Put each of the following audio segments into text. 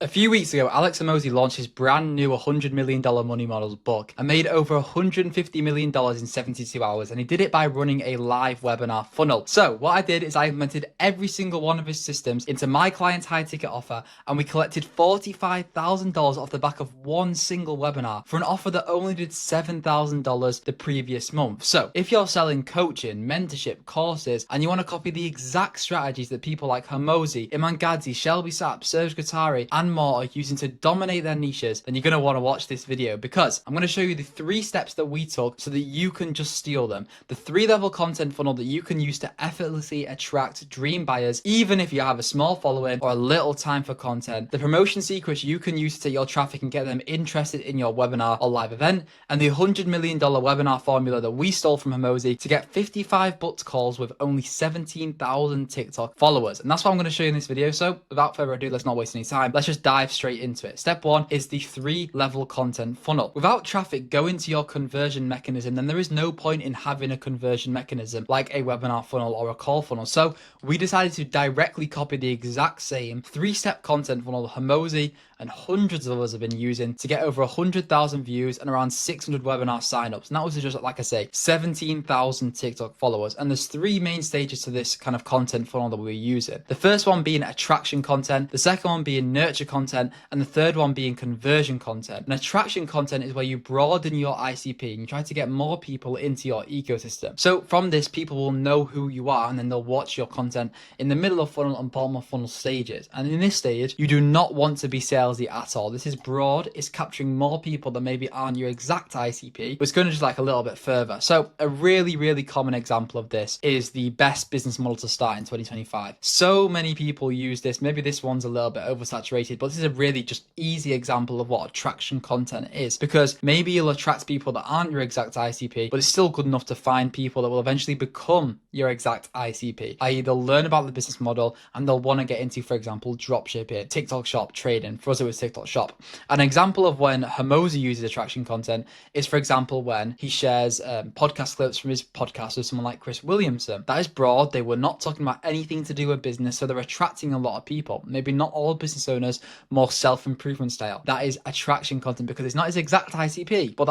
A few weeks ago, Alex Hormozi launched his brand new $100 million Money Models book and made over $150 million in 72 hours. And he did it by running a live webinar funnel. So what I did is I implemented every single one of his systems into my client's high ticket offer, and we collected $45,000 off the back of one single webinar for an offer that only did $7,000 the previous month. So if you're selling coaching, mentorship, courses, and you want to copy the exact strategies that people like Hormozi, Iman Gadzhi, Shelby Sapp, Serge Guattari, and more are using to dominate their niches, then you're going to want to watch this video, because I'm going to show you the 3 steps that we took so that you can just steal them. The 3-level content funnel that you can use to effortlessly attract dream buyers, even if you have a small following or a little time for content. The promotion secrets you can use to take your traffic and get them interested in your webinar or live event. And the $100 million webinar formula that we stole from Hormozi to get 55 booked calls with only 17,000 TikTok followers. And that's what I'm going to show you in this video. So without further ado, let's not waste any time. Let's just dive straight into it. Step 1 is the 3-level content funnel. Without traffic going to your conversion mechanism, then there is no point in having a conversion mechanism like a webinar funnel or a call funnel. So we decided to directly copy the exact same 3-step content funnel that Hormozi and hundreds of others have been using to get over 100,000 views and around 600 webinar signups. And that was just, like I say, 17,000 TikTok followers. And there's 3 main stages to this kind of content funnel that we're using. The first one being attraction content, the second one being nurture content, and the third one being conversion content. And attraction content is where you broaden your ICP and you try to get more people into your ecosystem. So from this, people will know who you are, and then they'll watch your content in the middle of funnel and bottom of funnel stages. And in this stage, you do not want to be salesy at all. This is broad, it's capturing more people that maybe aren't your exact ICP, but it's going to just like a little bit further. So a really common example of this is the best business model to start in 2025. So many people use this. Maybe this one's a little bit oversaturated, but this is a really just easy example of what attraction content is, because maybe you'll attract people that aren't your exact ICP, but it's still good enough to find people that will eventually become your exact ICP, i.e. they'll learn about the business model and they'll want to get into, for example, dropshipping, TikTok shop, trading. For us, it was TikTok shop. An example of when Hormozi uses attraction content is, for example, when he shares podcast clips from his podcast with someone like Chris Williamson. That is broad. They were not talking about anything to do with business, so they're attracting a lot of people. Maybe not all business owners, more self-improvement style. That is attraction content because it's not his exact ICP, but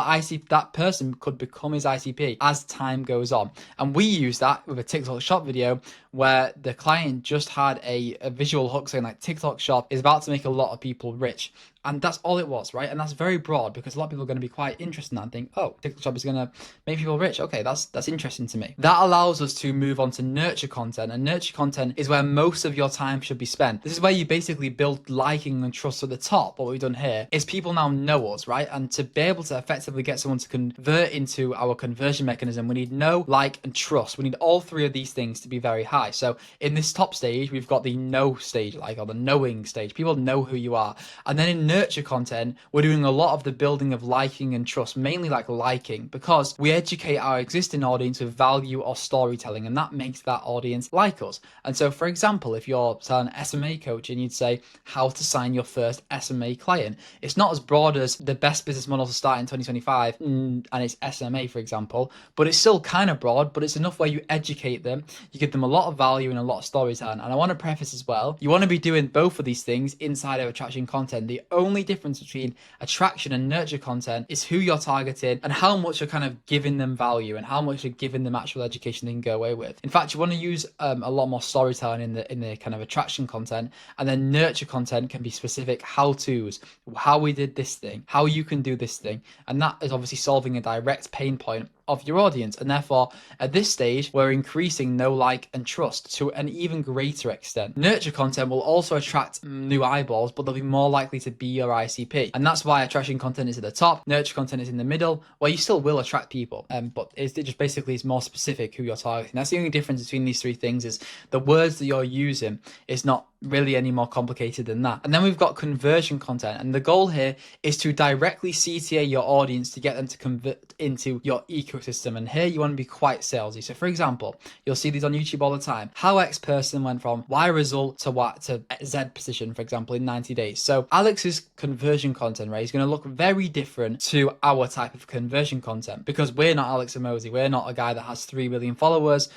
that person could become his ICP as time goes on. And we use that with a TikTok shop video where the client just had a visual hook saying like TikTok shop is about to make a lot of people rich. And that's all it was, right? And that's very broad because a lot of people are going to be quite interested in that and think, oh, TikTok shop is going to make people rich. Okay, that's interesting to me. That allows us to move on to nurture content. And nurture content is where most of your time should be spent. This is where you basically build liking and trust at the top. What we've done here is people now know us, right? And to be able to effectively get someone to convert into our conversion mechanism, we need know, like, and trust. We need all 3 of these things to be very high. So in this top stage, we've got the know stage, like, or the knowing stage. People know who you are. And then in nurture content, we're doing a lot of the building of liking and trust, mainly like liking, because we educate our existing audience with value or storytelling, and that makes that audience like us. And so, for example, if you're selling SMA coaching, you'd say how to sign your first SMA client. It's not as broad as the best business model to start in 2025 and it's SMA, for example, but it's still kind of broad, but it's enough where you educate them, you give them a lot of value and a lot of storytelling. And I want to preface as well, you want to be doing both of these things inside of attraction content. The only difference between attraction and nurture content is who you're targeting and how much you're kind of giving them value and how much you're giving them actual education they can go away with. In fact, you want to use a lot more storytelling in the kind of attraction content, and then nurture content can be specific how-tos, how we did this thing, how you can do this thing, and that is obviously solving a direct pain point of your audience. And therefore, at this stage, we're increasing know, like, and trust to an even greater extent. Nurture content will also attract new eyeballs, but they'll be more likely to be your ICP. And that's why attraction content is at the top, nurture content is in the middle, where you still will attract people, but it just basically is more specific who you're targeting. That's the only difference between these 3 things, is the words that you're using is not really any more complicated than that. And then we've got conversion content, and the goal here is to directly CTA your audience to get them to convert into your ecosystem. And here you want to be quite salesy. So for example, you'll see these on YouTube all the time. How X person went from Y result to Z position, for example, in 90 days. So Alex's conversion content, right, is going to look very different to our type of conversion content, because we're not Alex Hormozi. We're not a guy that has 3 million followers,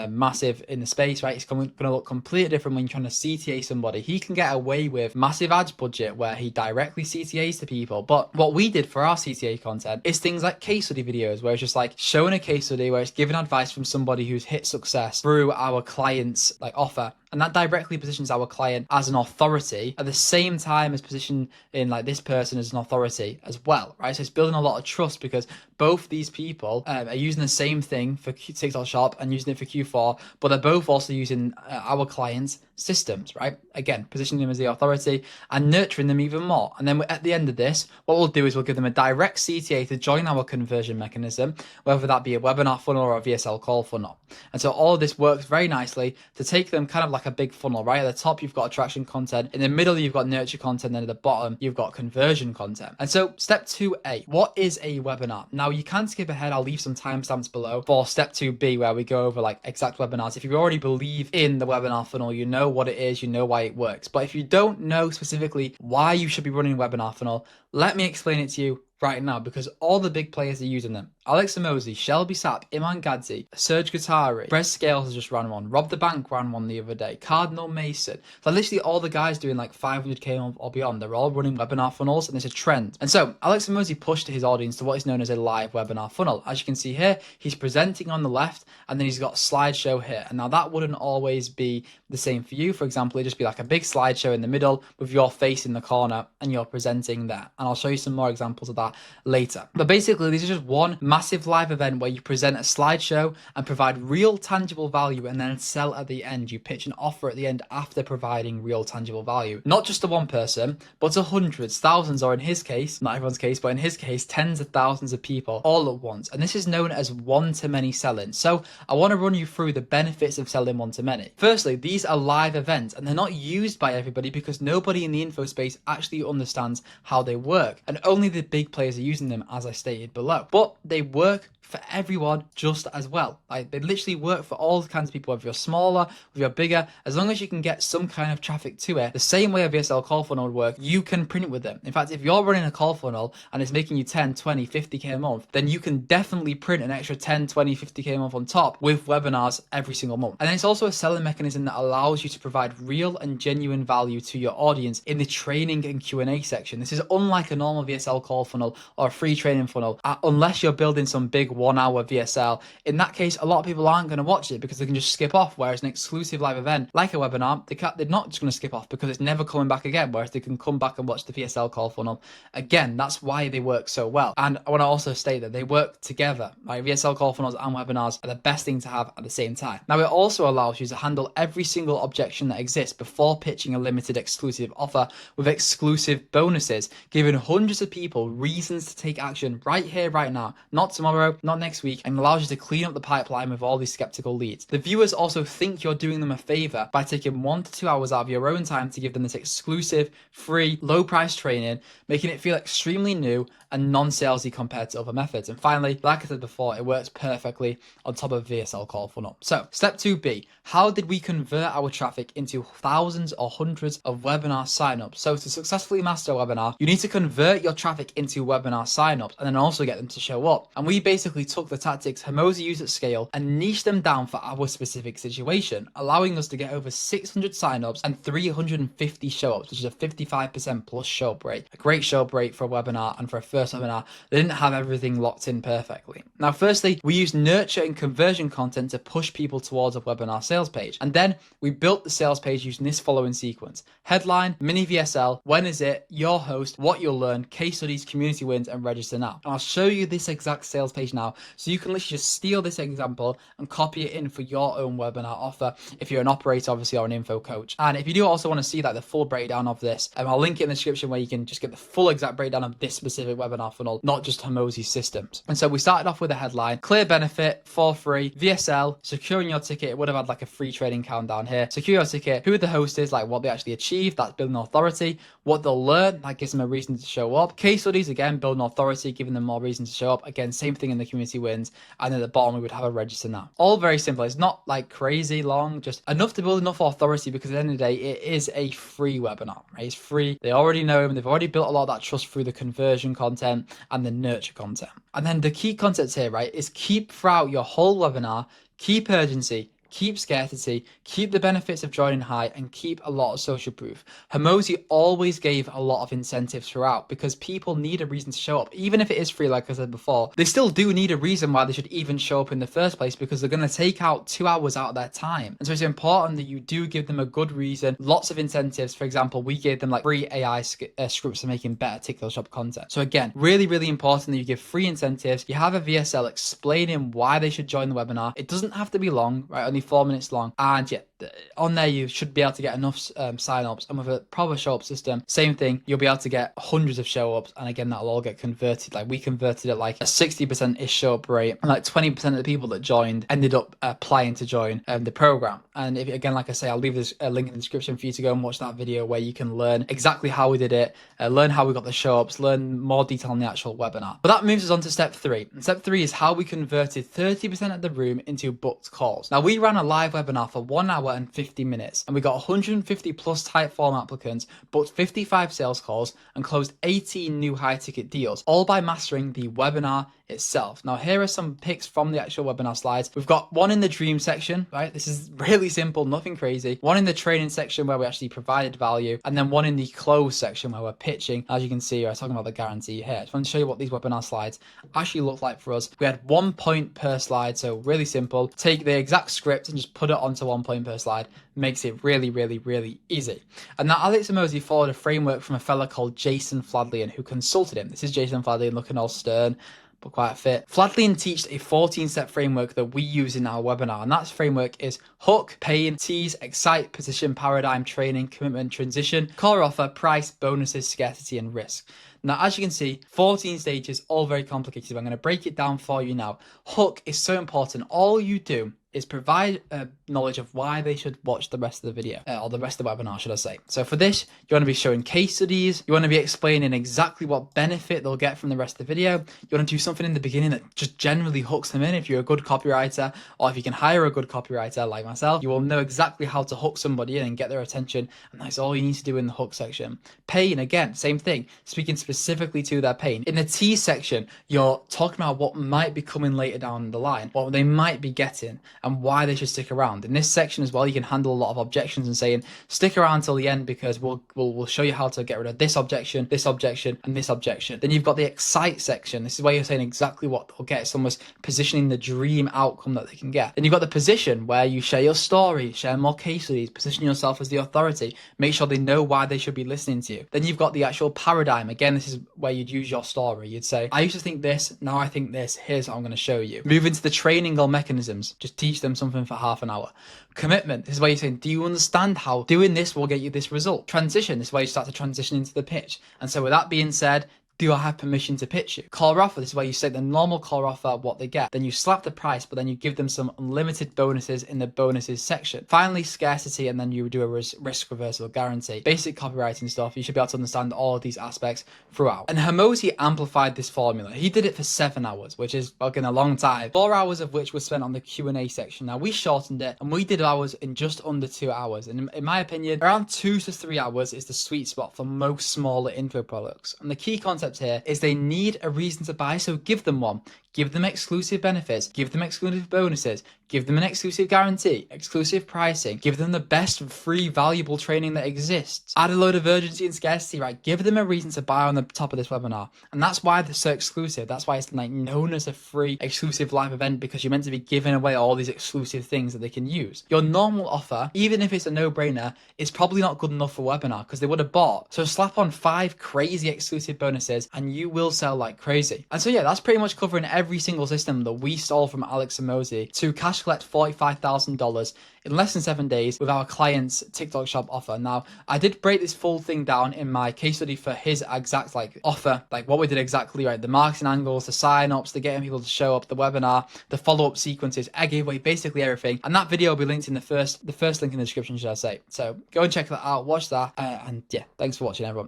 massive in the space, right? It's going to look completely different when you're trying to CTA CTA somebody, he can get away with massive ads budget where he directly CTAs to people. But what we did for our CTA content is things like case study videos, where it's just like showing a case study where it's giving advice from somebody who's hit success through our client's like offer. And that directly positions our client as an authority at the same time as positioning like this person as an authority as well, right? So it's building a lot of trust because both these people are using the same thing for TikTok Shop and using it for Q4, but they're both also using our clients' systems, right? Again, positioning them as the authority and nurturing them even more. And then at the end of this, what we'll do is we'll give them a direct CTA to join our conversion mechanism, whether that be a webinar funnel or a VSL call funnel. And so all of this works very nicely to take them kind of like a big funnel, right? At the top, you've got attraction content. In the middle, you've got nurture content. Then at the bottom, you've got conversion content. And so step 2A, what is a webinar? Now you can skip ahead. I'll leave some timestamps below for step 2B, where we go over like exact webinars. If you already believe in the webinar funnel, you know what it is, you know why it works. But if you don't know specifically why you should be running a webinar funnel, let me explain it to you right now, because all the big players are using them. Alex Hormozi, Shelby Sapp, Iman Gadzi, Serge Guattari, Brez Scales has just ran one, Rob the Bank ran one the other day, Cardinal Mason. So literally all the guys doing like 500k or beyond, they're all running webinar funnels, and it's a trend. And so Alex Hormozi pushed his audience to what is known as a live webinar funnel. As you can see here, he's presenting on the left, and then he's got a slideshow here. And now that wouldn't always be the same for you. For example, it'd just be like a big slideshow in the middle with your face in the corner and you're presenting there. And I'll show you some more examples of that later. But basically, this is just one massive live event where you present a slideshow and provide real tangible value, and then sell at the end. You pitch an offer at the end after providing real tangible value. Not just to one person, but to hundreds, thousands, or in his case, not everyone's case, but in his case, tens of thousands of people all at once. And this is known as one-to-many selling. So I want to run you through the benefits of selling one-to-many. Firstly, these are live events, and they're not used by everybody because nobody in the info space actually understands how they work. And only the big players are using them, as I stated below. But they work for everyone just as well. Like, they literally work for all kinds of people, whether you're smaller, whether you're bigger, as long as you can get some kind of traffic to it. The same way a VSL call funnel would work, you can print with them. In fact, if you're running a call funnel and it's making you 10, 20, 50k a month, then you can definitely print an extra 10, 20, 50k a month on top with webinars every single month. And then it's also a selling mechanism that allows you to provide real and genuine value to your audience in the training and Q&A section. This is unlike a normal VSL call funnel or a free training funnel, unless you're building some big 1 hour VSL. In that case, a lot of people aren't going to watch it because they can just skip off, whereas an exclusive live event like a webinar, they're not just going to skip off because it's never coming back again, whereas they can come back and watch the VSL call funnel again. That's why they work so well. And I want to also state that they work together. Like, VSL call funnels and webinars are the best thing to have at the same time. Now, it also allows you to handle every single objection that exists before pitching a limited exclusive offer with exclusive bonuses, giving hundreds of people reasons to take action right here, right now, not tomorrow, not next week, and allows you to clean up the pipeline with all these skeptical leads. The viewers also think you're doing them a favor by taking 1 to 2 hours out of your own time to give them this exclusive, free, low price training, making it feel extremely new and non-salesy compared to other methods. And finally, like I said before, it works perfectly on top of VSL call funnel. So step 2B, how did we convert our traffic into thousands or hundreds of webinar signups? So to successfully master a webinar, you need to convert your traffic into webinar signups and then also get them to show up. And we basically took the tactics Hormozi used at scale and niched them down for our specific situation, allowing us to get over 600 signups and 350 show-ups, which is a 55% plus show-up rate. A great show-up rate for a webinar, and for a first webinar, they didn't have everything locked in perfectly. Now, firstly, we used nurture and conversion content to push people towards a webinar sales page. And then we built the sales page using this following sequence: headline, mini VSL, when is it, your host, what you'll learn, case studies, community wins, and register now. And I'll show you this exact sales page now, so you can literally just steal this example and copy it in for your own webinar offer if you're an operator, obviously, or an info coach. And if you do also want to see like the full breakdown of this, I'll link it in the description where you can just get the full exact breakdown of this specific webinar funnel, not just Hormozi's systems. And so we started off with a headline: clear benefit for free, VSL, securing your ticket. It would have had like a free trading countdown here. Secure your ticket, who the host is, like what they actually achieved, that's building authority, what they'll learn, that gives them a reason to show up. Case studies, again, building authority, giving them more reasons to show up. Again, same thing in the community wins. And at the bottom, we would have a register now. All very simple. It's not like crazy long, just enough to build enough authority, because at the end of the day, it is a free webinar, right? It's free. They already know him. They've already built a lot of that trust through the conversion content and the nurture content. And then the key concepts here, right, is keep throughout your whole webinar, keep urgency, keep scarcity, keep the benefits of joining high, and keep a lot of social proof. Hormozi always gave a lot of incentives throughout because people need a reason to show up. Even if it is free, like I said before, they still do need a reason why they should even show up in the first place, because they're going to take out 2 hours out of their time. And so it's important that you do give them a good reason, lots of incentives. For example, we gave them like free AI scripts for making better TikTok shop content. So again, really, really important that you give free incentives. You have a VSL explaining why they should join the webinar. It doesn't have to be long, right? Only 4 minutes long. And yeah, on there you should be able to get enough sign-ups, and with a proper show-up system, same thing, you'll be able to get hundreds of show-ups, and again, that'll all get converted. Like, we converted at like a 60%-ish show-up rate, and like 20% of the people that joined ended up applying to join the program. And if, again, like I say, I'll leave this link in the description for you to go and watch that video where you can learn exactly how we did it, learn how we got the show-ups, learn more detail on the actual webinar. But that moves us on to step 3, and step 3 is how we converted 30% of the room into booked calls. Now, we ran a live webinar for 1 hour and 50 minutes, and we got 150 plus type form applicants, booked 55 sales calls, and closed 18 new high ticket deals, all by mastering the webinar itself. Now, here are some pics from the actual webinar slides. We've got one in the dream section, right? This is really simple, nothing crazy. One in the training section where we actually provided value, and then one in the close section where we're pitching. As you can see, I was talking about the guarantee here. I just want to show you what these webinar slides actually look like for us. We had 1 point per slide, so really simple. Take the exact script and just put it onto 1 point per slide. Makes it really, really, really easy. And now Alex Hormozi followed a framework from a fella called Jason Fladlien, who consulted him. This is Jason Fladlien looking all stern, but quite fit. Fladlien teaches a 14-step framework that we use in our webinar, and that framework is hook, pain, tease, excite, position, paradigm, training, commitment, transition, core offer, price, bonuses, scarcity, and risk. Now, as you can see, 14 stages, all very complicated. I'm going to break it down for you now. Hook is so important. All you do is provide knowledge of why they should watch the rest of the video, or the rest of the webinar, should I say. So for this, you want to be showing case studies. You want to be explaining exactly what benefit they'll get from the rest of the video. You want to do something in the beginning that just generally hooks them in. If you're a good copywriter, or if you can hire a good copywriter like myself, you will know exactly how to hook somebody in and get their attention. And that's all you need to do in the hook section. Pain, again, same thing, speaking specifically to their pain. In the tease section, you're talking about what might be coming later down the line, what they might be getting, and why they should stick around. In this section as well, you can handle a lot of objections and saying, stick around till the end because we'll show you how to get rid of this objection, and this objection. Then you've got the excite section. This is where you're saying exactly what they'll get. It's almost positioning the dream outcome that they can get. Then you've got the position where you share your story, share more case studies, position yourself as the authority, make sure they know why they should be listening to you. Then you've got the actual paradigm. Again, this is where you'd use your story. You'd say, I used to think this, now I think this, here's what I'm going to show you. Move into the training or mechanisms. Just teach them something for half an hour. Commitment, this is where you're saying, do you understand how doing this will get you this result? Transition, this is where you start to transition into the pitch. And so with that being said, do I have permission to pitch you? Core offer, this is where you say the normal core offer, what they get. Then you slap the price, but then you give them some unlimited bonuses in the bonuses section. Finally, scarcity, and then you do a risk reversal guarantee. Basic copywriting stuff. You should be able to understand all of these aspects throughout. And Hormozi amplified this formula. He did it for 7 hours, which is fucking a long time. 4 hours of which was spent on the Q&A section. Now, we shortened it, and we did ours in just under 2 hours. And in my opinion, around 2 to 3 hours is the sweet spot for most smaller info products. And the key concept here is they need a reason to buy, so give them one. Give them exclusive benefits, give them exclusive bonuses, give them an exclusive guarantee, exclusive pricing, give them the best free valuable training that exists. Add a load of urgency and scarcity, right? Give them a reason to buy on the top of this webinar. And that's why they're so exclusive. That's why it's like known as a free exclusive live event, because you're meant to be giving away all these exclusive things that they can use. Your normal offer, even if it's a no-brainer, is probably not good enough for a webinar because they would have bought. So slap on 5 crazy exclusive bonuses and you will sell like crazy. And so yeah, that's pretty much covering every single system that we stole from Alex Hormozi to cash collect $45,000 in less than 7 days with our client's TikTok shop offer. Now, I did break this full thing down in my case study for his exact offer, like what we did exactly, right? The marketing angles, the sign-ups, the getting people to show up, the webinar, the follow-up sequences. I gave away basically everything. And that video will be linked in the first link in the description, should I say. So go and check that out, watch that. And yeah, thanks for watching, everyone.